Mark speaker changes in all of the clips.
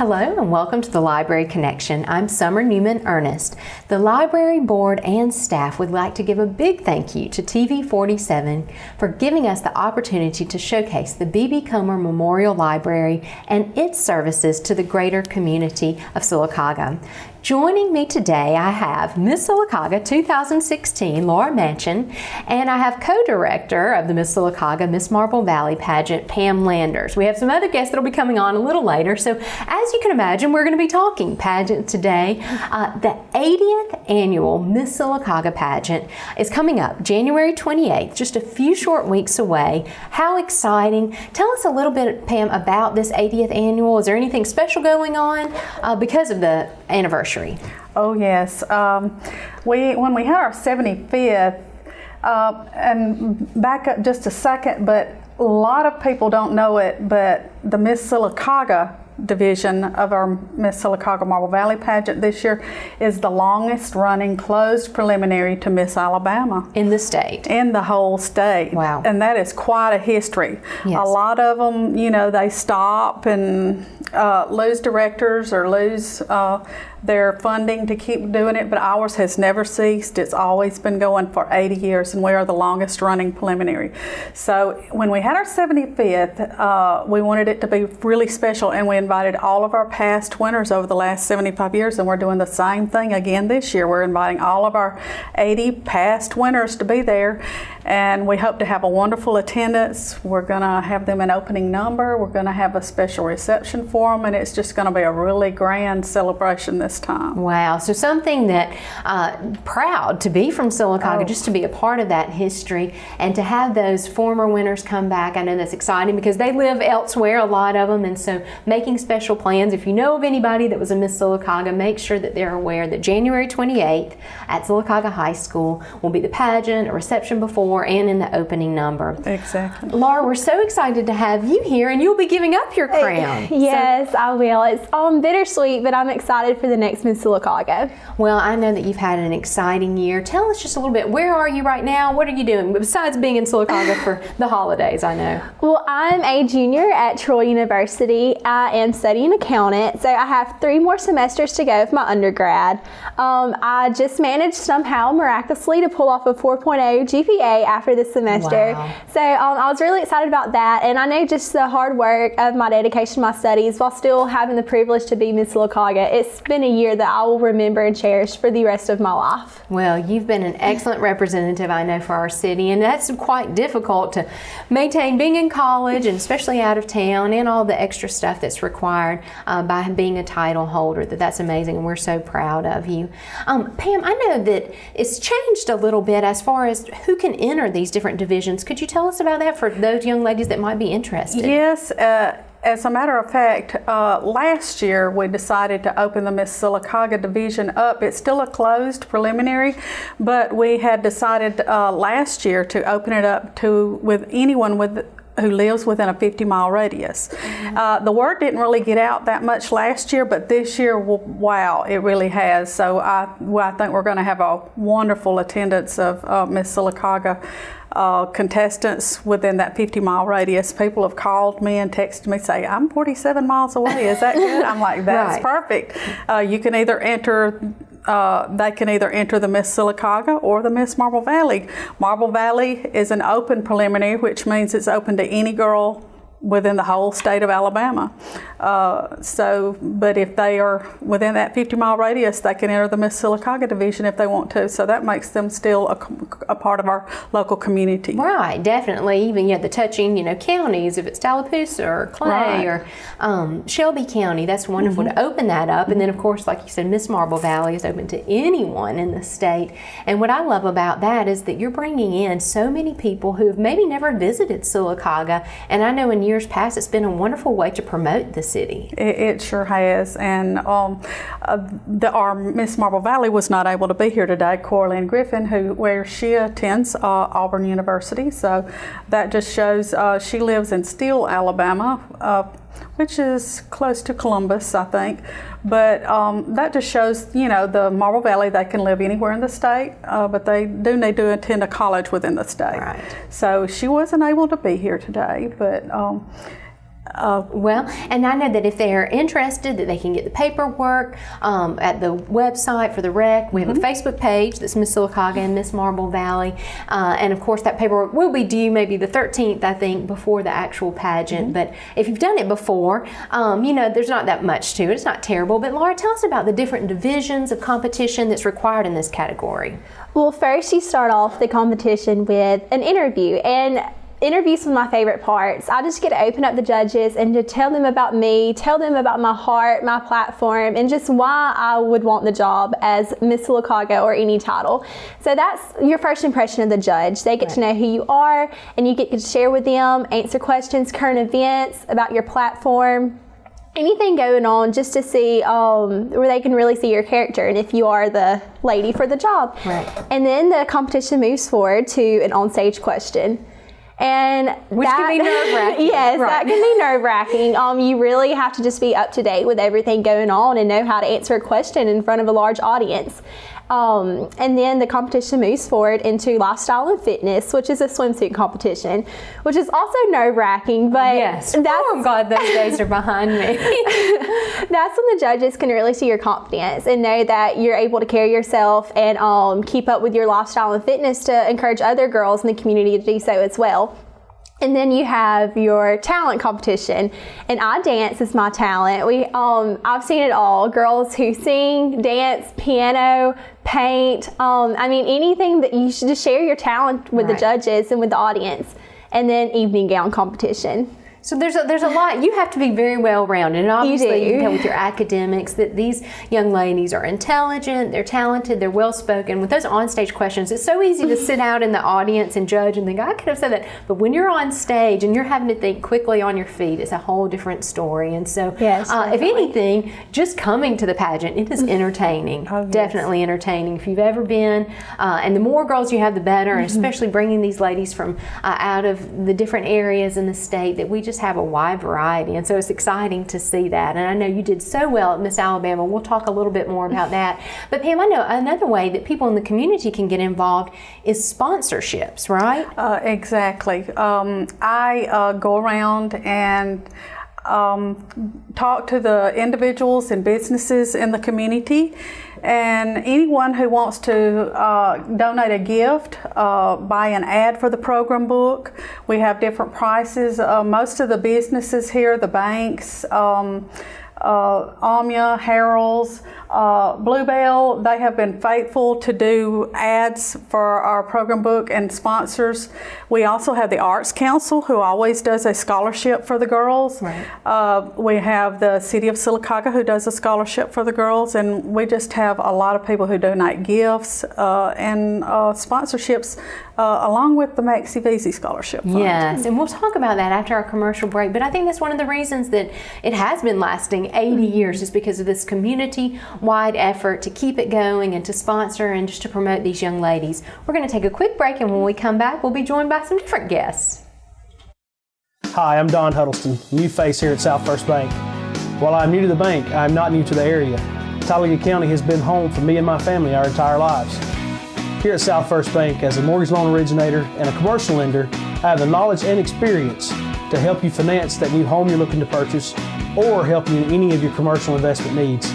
Speaker 1: Hello and welcome to the Library Connection. I'm Summer Newman Ernest. The library board and staff would like to give a big thank you to TV 47 for giving us the opportunity to showcase the B.B. Comer Memorial Library and its services to the greater community of Sylacauga. Joining me today, I have Miss Sylacauga 2016, Laura Manchin, and I have co-director of the Miss Sylacauga Miss Marble Valley Pageant, Pam Landers. We have some other guests that will be coming on a little later, so as you can imagine, we're going to be talking pageant today. The 80th annual Miss Sylacauga pageant is coming up January 28th, just a few short weeks away. How exciting. Tell us a little bit, Pam, about this 80th annual. Is there anything special going on because of the anniversary?
Speaker 2: Oh yes, when we had our 75th, and back up just a second, but a lot of people don't know it, but the Miss Sylacauga division of our Miss Sylacauga Marble Valley pageant this year is the longest running closed preliminary to Miss Alabama.
Speaker 1: In the state? In
Speaker 2: the whole state.
Speaker 1: Wow.
Speaker 2: And that is quite a history.
Speaker 1: Yes.
Speaker 2: A lot of them, you know, they stop and lose directors or lose their funding to keep doing it, but ours has never ceased. It's always been going for 80 years, and we are the longest running preliminary. So when we had our 75th, we wanted it to be really special, and we invited all of our past winners over the last 75 years, and we're doing the same thing again this year. We're inviting all of our 80 past winners to be there, and we hope to have a wonderful attendance. We're going to have them an opening number. We're going to have a special reception for them, and it's just going to be a really grand celebration this time.
Speaker 1: Wow, so something that proud to be from Sylacauga, just to be a part of that history and to have those former winners come back. I know that's exciting because they live elsewhere, a lot of them, and so making special plans. If you know of anybody that was a Miss Sylacauga, make sure that they're aware that January 28th at Sylacauga High School will be the pageant, a reception before, and in the opening number.
Speaker 2: Exactly.
Speaker 1: Laura, we're so excited to have you here, and you'll be giving up your crown.
Speaker 3: Yes, I will. It's bittersweet, but I'm excited for the next Miss Sylacauga.
Speaker 1: Well, I know that you've had an exciting year. Tell us just a little bit, where are you right now? What are you doing besides being in Sylacauga for the holidays, I know?
Speaker 3: Well, I'm a junior at Troy University. I am studying accountant, so I have 3 more semesters to go with my undergrad. I just managed somehow miraculously to pull off a 4.0 GPA after this semester.
Speaker 1: Wow.
Speaker 3: So I was really excited about that, and I know just the hard work of my dedication to my studies while still having the privilege to be Miss Sylacauga. It's been a year that I will remember and cherish for the rest of my life.
Speaker 1: Well, you've been an excellent representative, I know, for our city, and that's quite difficult to maintain being in college and especially out of town and all the extra stuff that's required by being a title holder. That's amazing, and we're so proud of you. Pam, I know that it's changed a little bit as far as who can enter these different divisions. Could you tell us about that for those young ladies that might be interested?
Speaker 2: Yes. As a matter of fact, last year we decided to open the Miss Sylacauga division up. It's still a closed preliminary, but we had decided last year to open it up to with anyone who lives within a 50-mile radius. Mm-hmm. The word didn't really get out that much last year, but this year, wow, it really has. So I think we're going to have a wonderful attendance of Miss Sylacauga contestants within that 50-mile radius. People have called me and texted me, say, I'm 47 miles away. Is that good? I'm like, that's right. Perfect. You can either enter. They can either enter the Miss Sylacauga or the Miss Marble Valley. Marble Valley is an open preliminary, which means it's open to any girl within the whole state of Alabama. But if they are within that 50-mile radius, they can enter the Miss Sylacauga division if they want to. So that makes them still a part of our local community.
Speaker 1: Right, definitely. Even the touching, counties, if it's Tallapoosa or Clay or Shelby County, that's wonderful to open that up. And then, of course, like you said, Miss Marble Valley is open to anyone in the state. And what I love about that is that you're bringing in so many people who have maybe never visited Sylacauga. And I know in years past, it's been a wonderful way to promote the city.
Speaker 2: It sure has. And our Miss Marble Valley was not able to be here today, Corlyn Griffin, where she attends Auburn University. So that just shows she lives in Steele, Alabama, which is close to Columbus, I think. But that just shows, the Marble Valley, they can live anywhere in the state, but they do need to attend a college within the state.
Speaker 1: Right.
Speaker 2: So she wasn't able to be here today, but
Speaker 1: Well, and I know that if they are interested, that they can get the paperwork at the website for the rec. We have a Facebook page that's Miss Sylacauga and Miss Marble Valley, and of course that paperwork will be due maybe the 13th, I think, before the actual pageant. But if you've done it before, there's not that much to it. It's not terrible. But Laura, tell us about the different divisions of competition that's required in this category.
Speaker 3: Well, first you start off the competition with an interview, and interviews are my favorite parts. I just get to open up the judges and to tell them about me, tell them about my heart, my platform, and just why I would want the job as Miss Sylacauga or any title. So that's your first impression of the judge. They get to know who you are, and you get to share with them, answer questions, current events about your platform, anything going on, just to see where they can really see your character and if you are the lady for the job.
Speaker 1: Right.
Speaker 3: And then the competition moves forward to an onstage question. And
Speaker 1: which can be nerve-wracking.
Speaker 3: Yes, that can be nerve-wracking. You really have to just be up to date with everything going on and know how to answer a question in front of a large audience. And then the competition moves forward into lifestyle and fitness, which is a swimsuit competition, which is also nerve-wracking. But
Speaker 1: yes, I'm glad those days are behind me.
Speaker 3: That's when the judges can really see your confidence and know that you're able to carry yourself and keep up with your lifestyle and fitness to encourage other girls in the community to do so as well. And then you have your talent competition, and I dance is my talent. I've seen it all. Girls who sing, dance, piano, paint, anything that you should just share your talent with the judges and with the audience. And then evening gown competition.
Speaker 1: So there's a lot. You have to be very well-rounded, and obviously you can tell with your academics that these young ladies are intelligent, they're talented, they're well-spoken. With those onstage questions, it's so easy to sit out in the audience and judge and think, I could have said that. But when you're on stage and you're having to think quickly on your feet, it's a whole different story. And so, if anything, just coming to the pageant, it is entertaining. Definitely entertaining. If you've ever been, and the more girls you have, the better. And especially bringing these ladies from out of the different areas in the state, that we just have a wide variety, and so it's exciting to see that. And I know you did so well at Miss Alabama. We'll talk a little bit more about that. But Pam, I know another way that people in the community can get involved is sponsorships, right?
Speaker 2: Exactly. I go around and talk to the individuals and businesses in the community, and anyone who wants to donate a gift, buy an ad for the program book. We have different prices. Most of the businesses here, the banks, Omnia, Harold's, Bluebell, they have been faithful to do ads for our program book and sponsors. We also have the Arts Council, who always does a scholarship for the girls. Right. We have the City of Sylacauga, who does a scholarship for the girls, and we just have a lot of people who donate gifts and sponsorships, along with the Maxie Veazey Scholarship Fund.
Speaker 1: Yes, and we'll talk about that after our commercial break, but I think that's one of the reasons that it has been lasting 80 years, is because of this community-wide effort to keep it going and to sponsor and just to promote these young ladies. We're going to take a quick break, and when we come back, we'll be joined by some different guests.
Speaker 4: Hi, I'm Don Huddleston, new face here at South First Bank. While I'm new to the bank, I'm not new to the area. Sylacauga County has been home for me and my family our entire lives. Here at South First Bank, as a mortgage loan originator and a commercial lender, I have the knowledge and experience to help you finance that new home you're looking to purchase or help you in any of your commercial investment needs.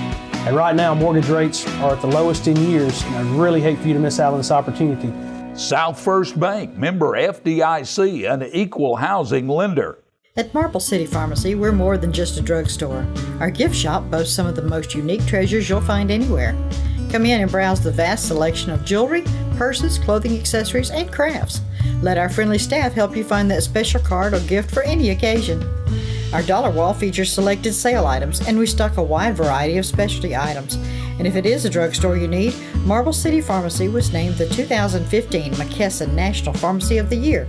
Speaker 4: And right now, mortgage rates are at the lowest in years, and I really hate for you to miss out on this opportunity.
Speaker 5: South First Bank, member FDIC, an equal housing lender.
Speaker 6: At Marble City Pharmacy, we're more than just a drugstore. Our gift shop boasts some of the most unique treasures you'll find anywhere. Come in and browse the vast selection of jewelry, purses, clothing accessories, and crafts. Let our friendly staff help you find that special card or gift for any occasion. Our dollar wall features selected sale items, and we stock a wide variety of specialty items. And if it is a drugstore you need, Marble City Pharmacy was named the 2015 McKesson National Pharmacy of the Year.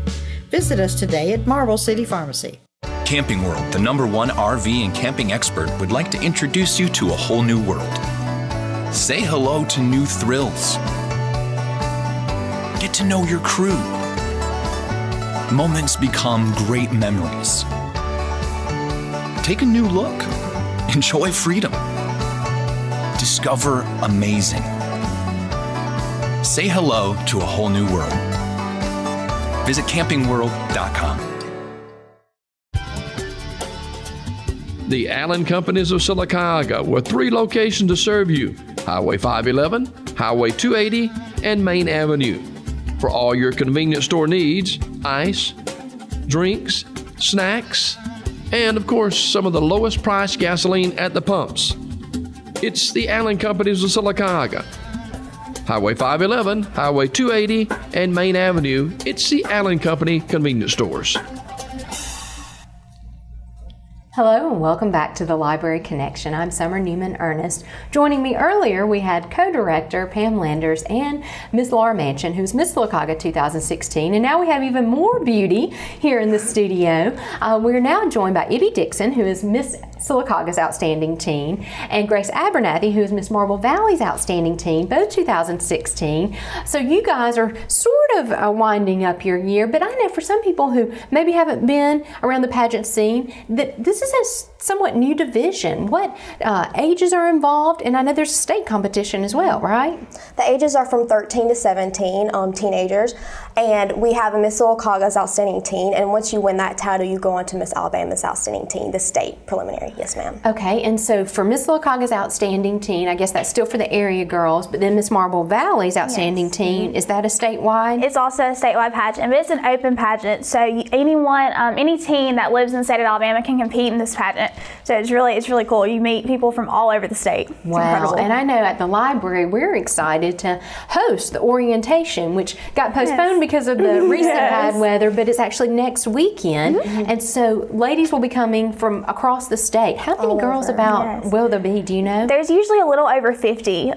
Speaker 6: Visit us today at Marble City Pharmacy.
Speaker 7: Camping World, the #1 RV and camping expert, would like to introduce you to a whole new world. Say hello to new thrills. Get to know your crew. Moments become great memories. Take a new look. Enjoy freedom. Discover amazing. Say hello to a whole new world. Visit campingworld.com.
Speaker 8: The Allen Companies of Sylacauga, with 3 locations to serve you: Highway 511, Highway 280, and Main Avenue. For all your convenience store needs, ice, drinks, snacks, and of course, some of the lowest priced gasoline at the pumps. It's the Allen Companies of Sylacauga. Highway 511, Highway 280, and Main Avenue, it's the Allen Company convenience stores.
Speaker 1: Hello and welcome back to the Library Connection. I'm Summer Newman Ernest. Joining me earlier, we had co-director Pam Landers and Miss Laura Manchin, who's Miss Sylacauga 2016. And now we have even more beauty here in the studio. We're now joined by Ibby Dixon, who is Miss Sylacauga's Outstanding Teen, and Grace Abernathy, who is Miss Marble Valley's Outstanding Teen, both 2016. So you guys are sort of winding up your year, but I know for some people who maybe haven't been around the pageant scene, that this is a somewhat new division. What ages are involved? And I know there's a state competition as well, right?
Speaker 9: The ages are from 13 to 17, teenagers, and we have a Miss Sylacauga's Outstanding Teen, and once you win that title, you go on to Miss Alabama's Outstanding Teen, the state preliminary. Yes, ma'am.
Speaker 1: Okay, and so for Miss Sylacauga's Outstanding Teen, I guess that's still for the area girls, but then Miss Marble Valley's Outstanding Teen, is that a statewide?
Speaker 10: It's also a statewide pageant, but it's an open pageant, so anyone, any teen that lives in the state of Alabama can compete in this pageant. So it's really cool. You meet people from all over the state. It's incredible.
Speaker 1: And I know at the library we're excited to host the orientation, which got postponed because of the recent bad weather, but it's actually next weekend. And so ladies will be coming from across the state. How many girls will there be? Do you know?
Speaker 10: There's usually a little over 50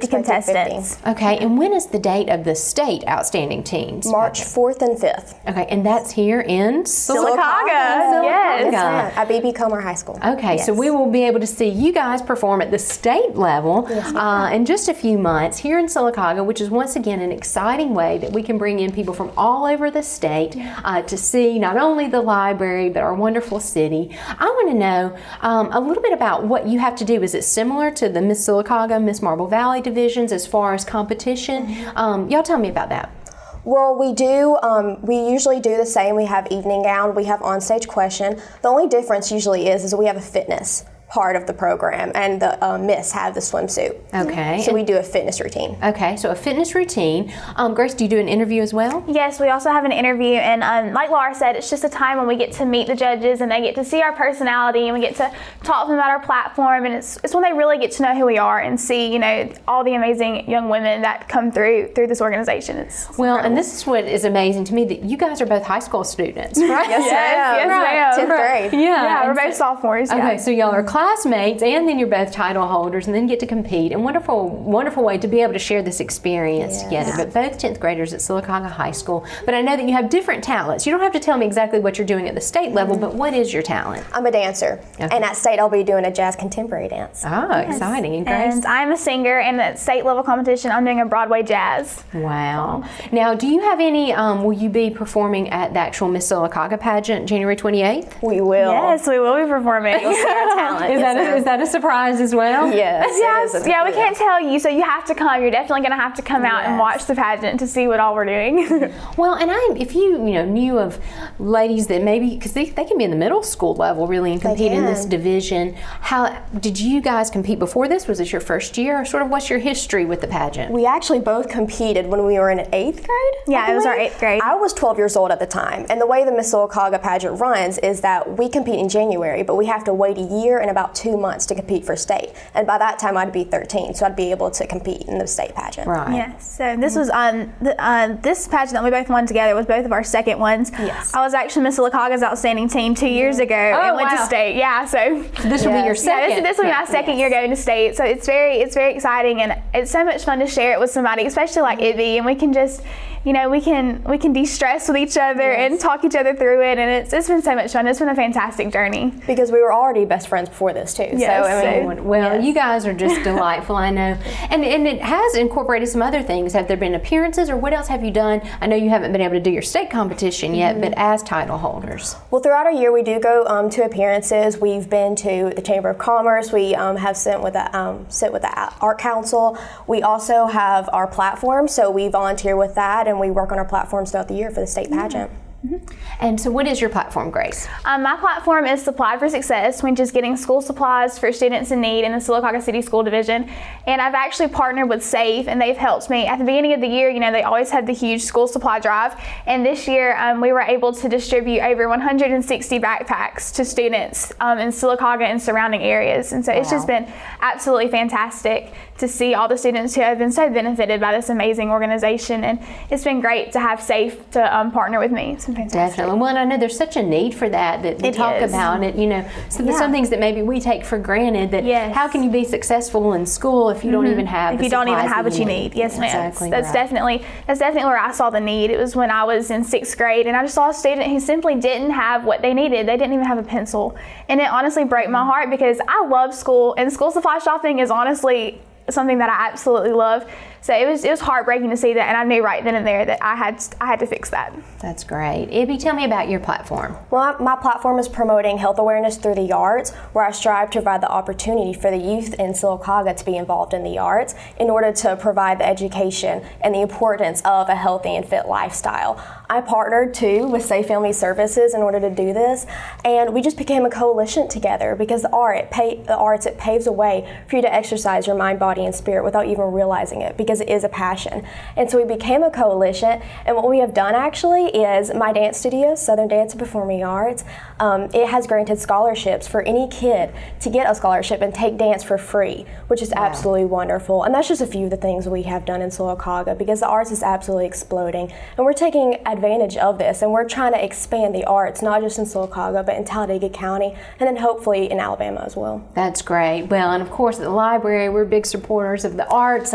Speaker 10: contestants.
Speaker 9: 50.
Speaker 1: Okay, and when is the date of the state Outstanding Teens?
Speaker 9: March 4th and 5th.
Speaker 1: Okay, and that's here in
Speaker 10: Sylacauga. Yes.
Speaker 9: At B.B. Comer High School.
Speaker 1: Okay, so we will be able to see you guys perform at the state level in just a few months here in Sylacauga, which is once again an exciting way that we can bring in people from all over the state to see not only the library but our wonderful city. I want to know a little bit about what you have to do. Is it similar to the Miss Sylacauga, Miss Marble Valley divisions as far as competition? Y'all tell me about that.
Speaker 9: Well, we do. We usually do the same. We have evening gown. We have onstage question. The only difference usually is we have a fitness part of the program, and the Miss have the swimsuit.
Speaker 1: Okay.
Speaker 9: So we do a fitness routine.
Speaker 1: Okay, so a fitness routine. Grace, do you do an interview as well?
Speaker 10: Yes, we also have an interview, and like Laura said, it's just a time when we get to meet the judges and they get to see our personality and we get to talk to them about our platform, and it's when they really get to know who we are and see, all the amazing young women that come through this organization. It's
Speaker 1: well,
Speaker 10: incredible.
Speaker 1: and this is what is amazing to me, that you guys are both high school students, right?
Speaker 10: Yes, ma'am.
Speaker 9: 10th grade.
Speaker 10: Yeah, we're both sophomores.
Speaker 1: Okay, so y'all are classmates, and then you're both title holders, and then get to compete. And wonderful way to be able to share this experience together. But both 10th graders at Sylacauga High School. But I know that you have different talents. You don't have to tell me exactly what you're doing at the state level, but what is your talent?
Speaker 9: I'm a dancer, and at state I'll be doing a jazz contemporary dance.
Speaker 1: Oh, exciting. And Grace?
Speaker 10: And I'm a singer, and at state level competition, I'm doing a Broadway jazz.
Speaker 1: Wow. Now, do you have any, will you be performing at the actual Miss Sylacauga pageant January 28th?
Speaker 9: We will.
Speaker 10: Yes, we will be performing.
Speaker 9: You'll see our talent.
Speaker 1: Is that a surprise as well?
Speaker 9: Yes.
Speaker 10: Yeah, we can't tell you, so you have to come. You're definitely going to have to come out and watch the pageant to see what all we're doing.
Speaker 1: Well, and if you knew of ladies that maybe, because they can be in the middle school level really and compete in this division. How did you guys compete before this? Was this your first year, or sort of what's your history with the pageant?
Speaker 9: We actually both competed when we were in 8th grade.
Speaker 10: Yeah, it was our 8th grade.
Speaker 9: I was 12 years old at the time, and the way the Miss Sylacauga pageant runs is that we compete in January, but we have to wait a year and about 2 months to compete for state. And by that time, I'd be 13, so I'd be able to compete in the state pageant.
Speaker 1: Right.
Speaker 10: Yes. So this was this pageant that we both won together was both of our second ones.
Speaker 9: Yes.
Speaker 10: I was actually Miss Sylacauga's Outstanding Teen 2 years ago and went to state. Yeah. So
Speaker 1: this will be your second.
Speaker 10: Yeah, this will be my second year going to state. So it's very exciting, and it's so much fun to share it with somebody, especially like Ibby, and we can just. We can de-stress with each other and talk each other through it, and it's been so much fun. It's been a fantastic journey.
Speaker 9: Because we were already best friends before this too.
Speaker 10: Yes,
Speaker 1: you guys are just delightful, I know. And it has incorporated some other things. Have there been appearances, or what else have you done? I know you haven't been able to do your state competition yet, but as title holders.
Speaker 9: Well, throughout our year, we do go to appearances. We've been to the Chamber of Commerce. We have sit with the Art Council. We also have our platform, so we volunteer with that, and we work on our platforms throughout the year for the state pageant.
Speaker 1: And so what is your platform, Grace?
Speaker 10: My platform is Supplied for Success, which is getting school supplies for students in need in the Sylacauga City School Division. And I've actually partnered with SAFE, and they've helped me. At the beginning of the year, they always had the huge school supply drive. And this year, we were able to distribute over 160 backpacks to students in Sylacauga and surrounding areas. And so it's just been absolutely fantastic to see all the students who have been so benefited by this amazing organization. And it's been great to have SAFE to partner with me. It's been fantastic.
Speaker 1: Definitely. Well, I know there's such a need for that we talk about it. So there's some things that maybe we take for granted. That how can you be successful in school if you don't even have
Speaker 10: if you don't even have what you need? Yes, ma'am.
Speaker 1: Exactly.
Speaker 10: That's definitely where I saw the need. It was when I was in 6th grade, and I just saw a student who simply didn't have what they needed. They didn't even have a pencil, and it honestly broke my heart because I love school, and school supply shopping is honestly something that I absolutely love. So it was heartbreaking to see that, and I knew right then and there that I had to fix that.
Speaker 1: That's great. Ibby, tell me about your platform.
Speaker 9: Well, my platform is promoting health awareness through the arts, where I strive to provide the opportunity for the youth in Sylacauga to be involved in the arts in order to provide the education and the importance of a healthy and fit lifestyle. I partnered too with Safe Family Services in order to do this, and we just became a coalition together because the arts paves a way for you to exercise your mind, body, and spirit without even realizing it, because it is a passion. And so we became a coalition, and what we have done actually is my dance studio, Southern Dance and Performing Arts, it has granted scholarships for any kid to get a scholarship and take dance for free, which is absolutely wonderful. And that's just a few of the things we have done in Sylacauga, because the arts is absolutely exploding, and we're taking advantage of this, and we're trying to expand the arts, not just in Sylacauga, but in Talladega County, and then hopefully in Alabama as well.
Speaker 1: That's great. Well, and of course at the library, we're big supporters of the arts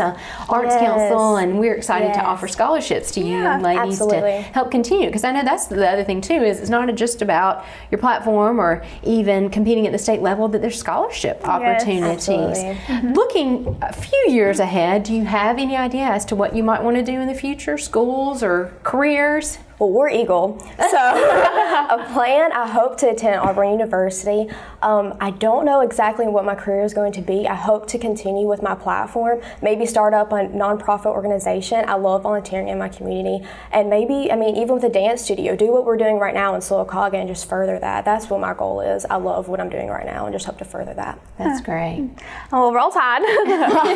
Speaker 1: Council, and we're excited to offer scholarships to you young ladies to help continue, because I know that's the other thing too, is it's not just about your platform or even competing at the state level, but there's scholarship opportunities. Looking a few years ahead, do you have any idea as to what you might want to do in the future, schools or careers?
Speaker 9: Well, we're Eagle, so a plan, I hope to attend Auburn University. I don't know exactly what my career is going to be. I hope to continue with my platform, maybe start up a nonprofit organization. I love volunteering in my community, and maybe, even with a dance studio, do what we're doing right now in Sylacauga and just further that. That's what my goal is. I love what I'm doing right now and just hope to further that.
Speaker 1: That's great.
Speaker 10: Well, Roll Tide,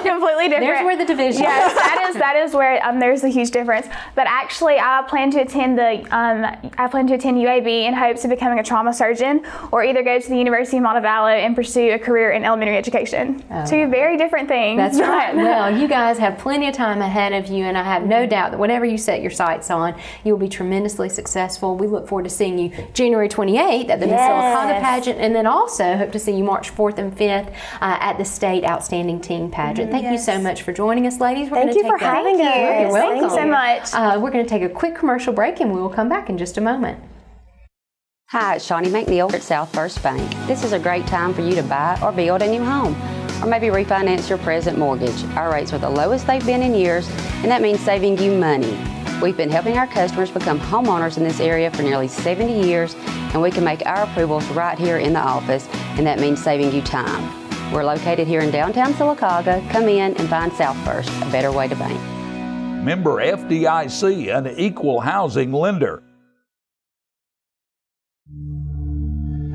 Speaker 10: completely different.
Speaker 1: There's where the division.
Speaker 10: Yes, that is where there's a huge difference. But actually, I plan to attend UAB in hopes of becoming a trauma surgeon, or either go to the University of Montevallo and pursue a career in elementary education. Two very different things.
Speaker 1: That's right. Well, you guys have plenty of time ahead of you, and I have no doubt that whatever you set your sights on, you'll be tremendously successful. We look forward to seeing you January 28th at the Miss Sylacauga Pageant, and then also hope to see you March 4th and 5th at the State Outstanding Teen Pageant. Thank you so much for joining us, ladies.
Speaker 9: Thank you for having us.
Speaker 10: You're welcome. Thanks so much.
Speaker 1: We're going to take a quick commercial break, and we will come back in just a moment.
Speaker 11: Hi, it's Shawnee McNeil at South First Bank. This is a great time for you to buy or build a new home, or maybe refinance your present mortgage. Our rates are the lowest they've been in years, and that means saving you money. We've been helping our customers become homeowners in this area for nearly 70 years, and we can make our approvals right here in the office, and that means saving you time. We're located here in downtown Sylacauga. Come in and find South First, a better way to bank.
Speaker 5: Member FDIC, an equal housing lender.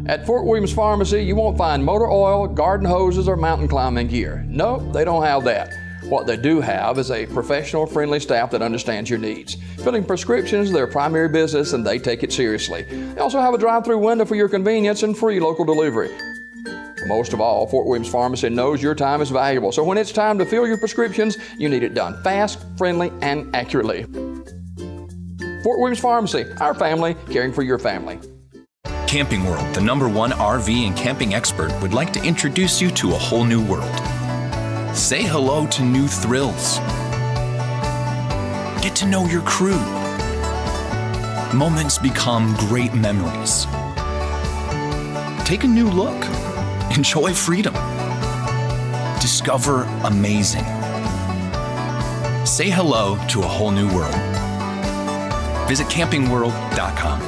Speaker 8: At Fort Williams Pharmacy, you won't find motor oil, garden hoses, or mountain climbing gear. Nope, they don't have that. What they do have is a professional, friendly staff that understands your needs. Filling prescriptions is their primary business, and they take it seriously. They also have a drive-through window for your convenience and free local delivery. Most of all, Fort Williams Pharmacy knows your time is valuable, so when it's time to fill your prescriptions, you need it done fast, friendly, and accurately. Fort Williams Pharmacy, our family, caring for your family.
Speaker 7: Camping World, the #1 RV and camping expert, would like to introduce you to a whole new world. Say hello to new thrills. Get to know your crew. Moments become great memories. Take a new look. Enjoy freedom. Discover amazing. Say hello to a whole new world. Visit campingworld.com.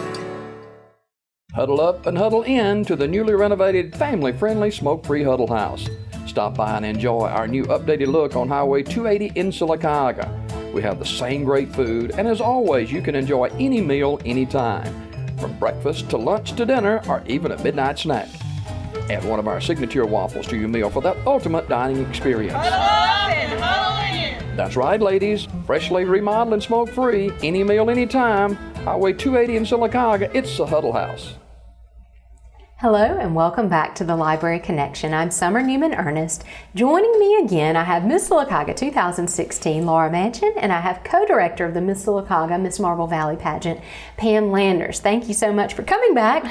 Speaker 8: Huddle up and huddle in to the newly renovated, family-friendly, smoke-free Huddle House. Stop by and enjoy our new updated look on Highway 280 in Sylacauga. We have the same great food, and as always, you can enjoy any meal anytime, from breakfast to lunch to dinner, or even a midnight snack. Add one of our signature waffles to your meal for that ultimate dining experience. That's right, ladies. Freshly remodeled and smoke-free, any meal, anytime. Highway 280 in Sylacauga, it's the Huddle House.
Speaker 1: Hello and welcome back to the Library Connection. I'm Summer Newman Ernest. Joining me again, I have Miss Sylacauga 2016, Laura Manchin, and I have co-director of the Miss Sylacauga Miss Marble Valley Pageant, Pam Landers. Thank you so much for coming back.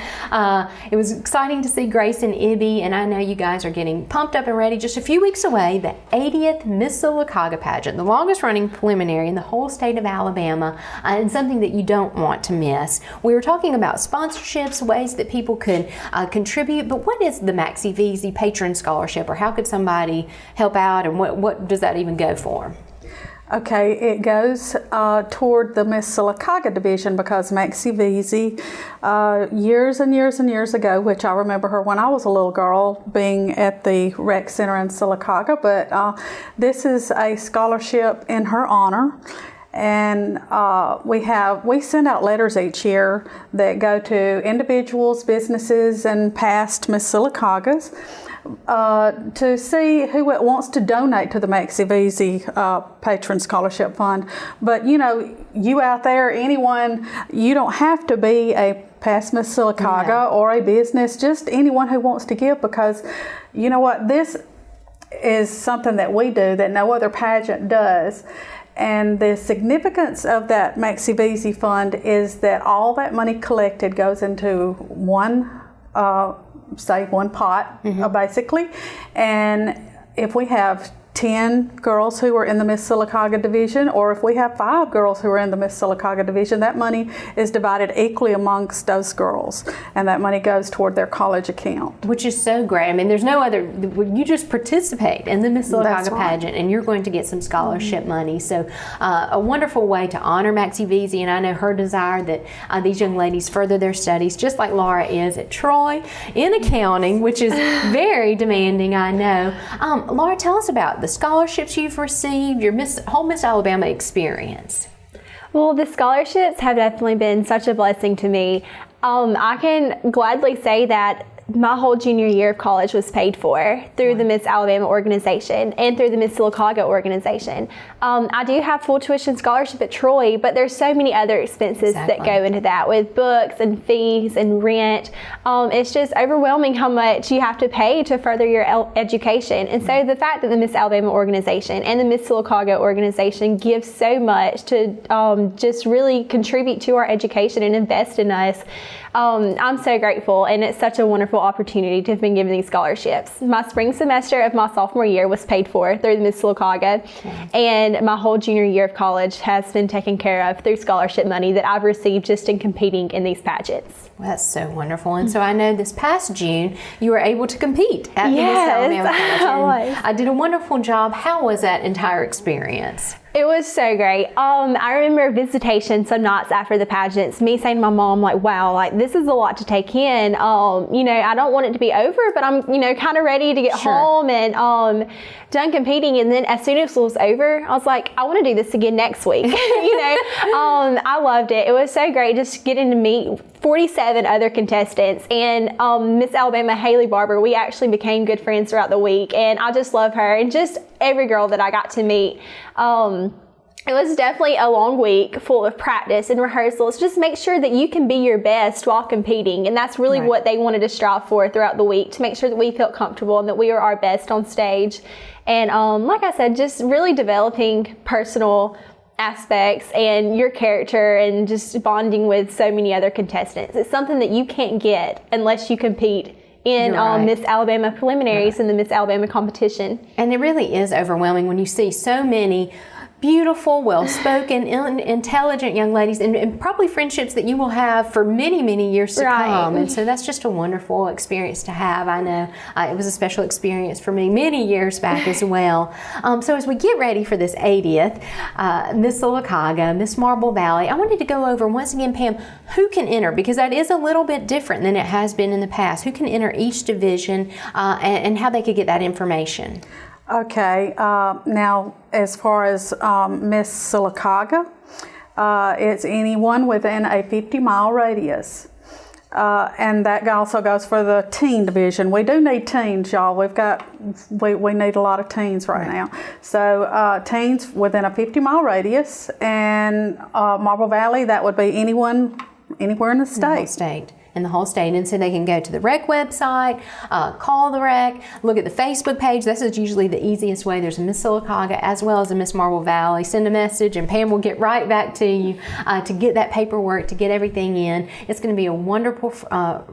Speaker 1: It was exciting to see Grace and Ibby, and I know you guys are getting pumped up and ready. Just a few weeks away, the 80th Miss Sylacauga Pageant, the longest running preliminary in the whole state of Alabama, and something that you don't want to miss. We were talking about sponsorships, ways that people could contribute, but what is the Maxie Veazey Patron Scholarship, or how could somebody help out, and what does that even go for?
Speaker 2: Okay, it goes toward the Miss Sylacauga division, because Maxie Veazey, years and years and years ago, which I remember her when I was a little girl being at the rec center in Sylacauga, but this is a scholarship in her honor. And we send out letters each year that go to individuals, businesses, and past Miss Sylacaugas to see who wants to donate to the Maxie Veazey Patron Scholarship Fund. But you know, you out there, anyone, you don't have to be a past Miss Sylacauga or a business, just anyone who wants to give, because you know what, this is something that we do that no other pageant does. And the significance of that Maxie Veazey Fund is that all that money collected goes into one pot, basically. And if we have 10 girls who are in the Miss Sylacauga division, or if we have 5 girls who are in the Miss Sylacauga division, that money is divided equally amongst those girls, and that money goes toward their college account.
Speaker 1: Which is so great. I mean, there's no other, you just participate in the Miss Sylacauga pageant, and you're going to get some scholarship money. So a wonderful way to honor Maxie Veazey, and I know her desire that these young ladies further their studies, just like Laura is at Troy in accounting, which is very demanding, I know. Laura, tell us about the scholarships you've received, your whole Miss Alabama experience.
Speaker 3: Well, the scholarships have definitely been such a blessing to me. I can gladly say that my whole junior year of college was paid for through the Miss Alabama organization and through the Miss Sylacauga organization. I do have full tuition scholarship at Troy, but there's so many other expenses that go into that, with books and fees and rent. It's just overwhelming how much you have to pay to further your education. And so the fact that the Miss Alabama organization and the Miss Sylacauga organization give so much to just really contribute to our education and invest in us, I'm so grateful, and it's such a wonderful opportunity to have been given these scholarships. My spring semester of my sophomore year was paid for through the Miss Sylacauga, and my whole junior year of college has been taken care of through scholarship money that I've received just in competing in these pageants.
Speaker 1: Well, that's so wonderful. And so I know this past June you were able to compete at the Miss Alabama pageant. I did a wonderful job. How was that entire experience?
Speaker 3: It was so great. I remember visitation some nights after the pageants, me saying to my mom, like, wow, like this is a lot to take in. You know, I don't want it to be over, but I'm, you know, kind of ready to get home and done competing. And then as soon as it was over, I was like, I want to do this again next week. You know, I loved it. It was so great just getting to meet 47 other contestants, and Miss Alabama Haley Barber, we actually became good friends throughout the week, and I just love her, and just every girl that I got to meet. It was definitely a long week full of practice and rehearsals. Just make sure that you can be your best while competing, and that's really what they wanted to strive for throughout the week, to make sure that we felt comfortable and that we were our best on stage. And like I said, just really developing personal aspects and your character, and just bonding with so many other contestants. It's something that you can't get unless you compete in Miss Alabama preliminaries and the Miss Alabama competition.
Speaker 1: And it really is overwhelming when you see so many beautiful, well-spoken, intelligent young ladies, and probably friendships that you will have for many, many years to come. And so that's just a wonderful experience to have. I know it was a special experience for me many years back as well. So as we get ready for this 80th Miss Sylacauga, Miss Marble Valley, I wanted to go over once again, Pam, who can enter, because that is a little bit different than it has been in the past. Who can enter each division and how they could get that information?
Speaker 2: Okay, now as far as Miss Sylacauga, it's anyone within a 50-mile radius. And that also goes for the teen division. We do need teens, y'all. We need a lot of teens right now. So teens within a 50-mile radius, and Marble Valley, that would be anywhere in the state.
Speaker 1: In the whole state. And so they can go to the rec website, call the rec, look at the Facebook page. This is usually the easiest way. There's a Miss Sylacauga as well as a Miss Marble Valley. Send a message and Pam will get right back to you to get that paperwork, to get everything in. It's going to be a wonderful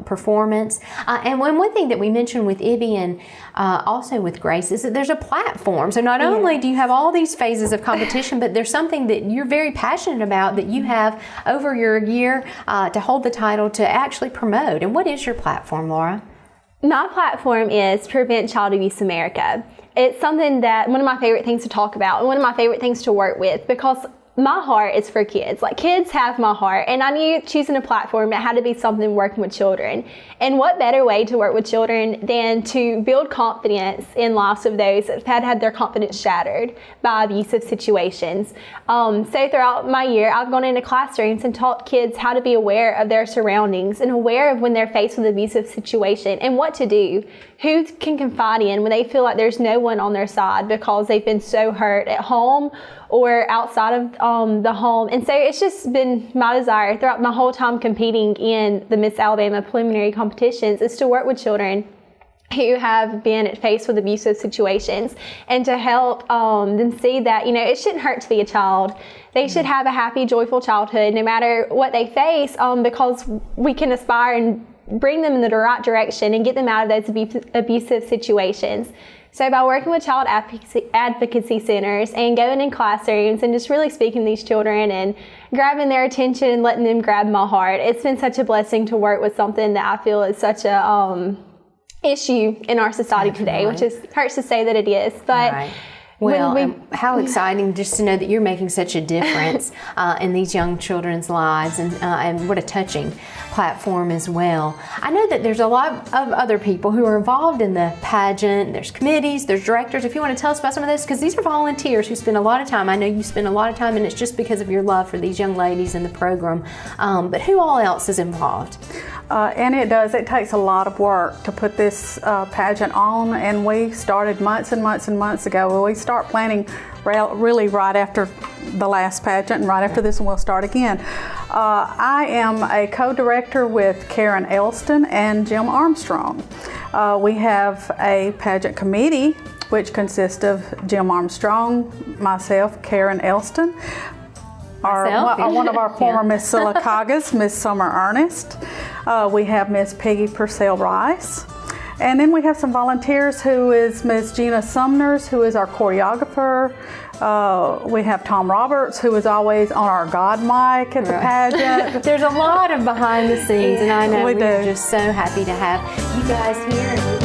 Speaker 1: performance. And one thing that we mentioned with Ibby and also with Grace is that there's a platform. So not only do you have all these phases of competition, but there's something that you're very passionate about that you have over your year to hold the title to actually promote. And what is your platform, Laura?
Speaker 3: My platform is Prevent Child Abuse America. It's something that one of my favorite things to talk about and one of my favorite things to work with, because my heart is for kids. Like, kids have my heart, and I knew choosing a platform, it had to be something working with children. And what better way to work with children than to build confidence in lives of those that have had their confidence shattered by abusive situations. So throughout my year, I've gone into classrooms and taught kids how to be aware of their surroundings and aware of when they're faced with an abusive situation and what to do, who can confide in when they feel like there's no one on their side because they've been so hurt at home or outside of the home. And so it's just been my desire throughout my whole time competing in the Miss Alabama preliminary competitions is to work with children who have been faced with abusive situations and to help them see that, it shouldn't hurt to be a child. They should have a happy, joyful childhood no matter what they face, because we can aspire and bring them in the right direction and get them out of those abusive situations. So by working with child advocacy centers and going in classrooms and just really speaking to these children and grabbing their attention and letting them grab my heart, it's been such a blessing to work with something that I feel is such a issue in our society today, which hurts to say that it is. But
Speaker 1: Well, how exciting just to know that you're making such a difference in these young children's lives, and what a touching platform as well. I know that there's a lot of other people who are involved in the pageant. There's committees, there's directors. If you want to tell us about some of this, because these are volunteers who spend a lot of time. I know you spend a lot of time, and it's just because of your love for these young ladies in the program. But who all else is involved?
Speaker 2: And it takes a lot of work to put this pageant on, and we started months and months and months ago. We start planning really right after the last pageant, and right after this one we'll start again. I am a co-director with Karen Elston and Jim Armstrong. We have a pageant committee which consists of Jim Armstrong, myself, Karen Elston, one of our former Miss Sylacaugas, Miss Summer Ernest. We have Miss Peggy Purcell Rice. And then we have some volunteers who is Miss Gina Sumners, who is our choreographer. We have Tom Roberts, who is always on our God mic at the pageant.
Speaker 1: There's a lot of behind the scenes, and I know we're just so happy to have you guys here.